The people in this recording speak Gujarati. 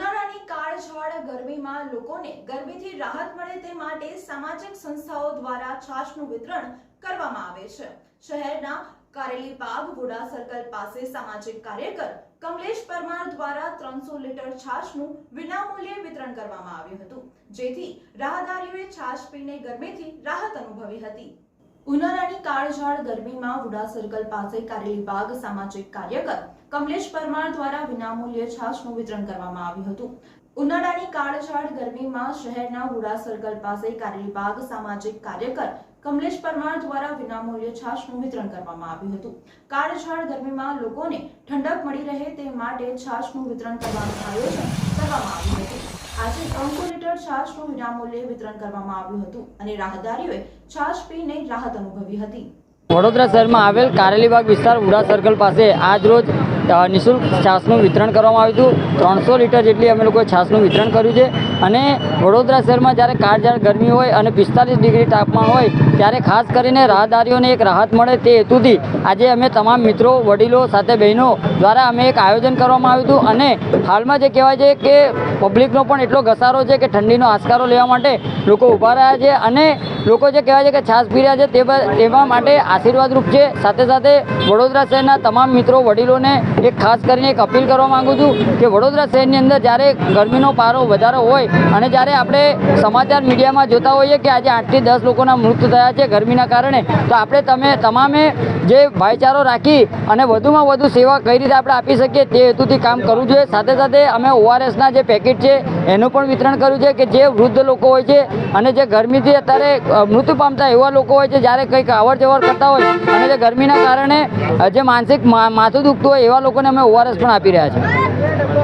ઉનાળાની કાળઝાળ ગરમીમાં લોકોને ગરમીથી રાહત મળે તે માટે સામાજિક સંસ્થાઓ દ્વારા છાશનું વિતરણ કરવામાં આવે છે। શહેરના કારેલીબાગ વુડા સર્કલ પાસે સામાજિક કાર્યકર કમલેશ પરમાર દ્વારા 300 લીટર છાશનું વિનામૂલ્યે વિતરણ કરવામાં આવ્યું હતું, જેથી રાહદારીઓએ છાશ પીને ગરમીથી રાહત અનુભવી હતી। ઉનાળાની કાળઝાળ ગરમીમાં વુડા સર્કલ પાસે કારેલીબાગ સામાજિક કાર્યકર કમલેશ પરમાર દ્વારા વિનામૂલ્યે છાશનું વિતરણ કરવામાં આવ્યું હતું। ઉનાળાની કાળઝાળ ગરમીમાં શહેરના વુડા સર્કલ પાસે કારેલીબાગ સામાજિક કાર્યકર કમલેશ પરમાર દ્વારા વિનામૂલ્યે છાશનું વિતરણ કરવામાં આવ્યું હતું। કાળઝાળ ગરમીમાં લોકોને ઠંડક મળી રહે તે માટે છાશનું વિતરણ કરવાનું આયોજન કરવામાં આવ્યું હતું। આજે 300 લીટર છાશનું વિનામૂલ્યે વિતરણ કરવામાં આવ્યું હતું અને રાહદારીઓએ છાશ પીને રાહત અનુભવી હતી। વડોદરા શહેરમાં આવેલ કારેલીબાગ વિસ્તાર વુડા સર્કલ પાસે આજ રોજ નિઃશુલ્ક છાશનું વિતરણ કરવામાં આવ્યું હતું। 300 લીટર જેટલી અમે લોકોએ છાશનું વિતરણ કર્યું છે અને વડોદરા શહેરમાં જ્યારે કાળઝાળ ગરમી હોય અને 45 ડિગ્રી તાપમાન હોય ત્યારે ખાસ કરીને રાહદારીઓને એક રાહત મળે તે હેતુથી આજે અમે તમામ મિત્રો, વડીલો સાથે બહેનો દ્વારા અમે એક આયોજન કરવામાં આવ્યું હતું અને હાલમાં જે કહેવાય છે કે પબ્લિકનો પણ એટલો ઘસારો છે કે ઠંડીનો આસ્કારો લેવા માટે લોકો ઊભા રહ્યા છે અને લોકો જે કહેવાય છે કે છાશ પી રહ્યા છે તેવા માટે આશીર્વાદરૂપ છે। સાથે સાથે વડોદરા શહેરના તમામ મિત્રો, વડીલોને એક ખાસ કરીને એક અપીલ કરવા માગું છું કે વડોદરા શહેરની અંદર જ્યારે ગરમીનો પારો વધારે હોય અને જ્યારે આપણે સમાચાર મીડિયામાં જોતા હોઈએ કે આજે 8 થી 10 લોકોના મૃત્યુ થયા છે ગરમીના કારણે, તો આપણે તમામે જે ભાઈચારો રાખી અને વધુમાં વધુ સેવા કઈ રીતે આપણે આપી શકીએ તે હેતુથી કામ કરવું જોઈએ। સાથે સાથે અમે ORSના જે પેકેટ છે એનું પણ વિતરણ કર્યું છે કે જે વૃદ્ધ લોકો હોય છે અને જે ગરમીથી અત્યારે મૃત્યુ પામતા એવા લોકો હોય છે, જ્યારે કંઈક અવર જવર કરતા હોય અને જે ગરમીના કારણે જે માનસિક માથું દુખતું હોય એવા લોકોને અમે ORS પણ આપી રહ્યા છીએ।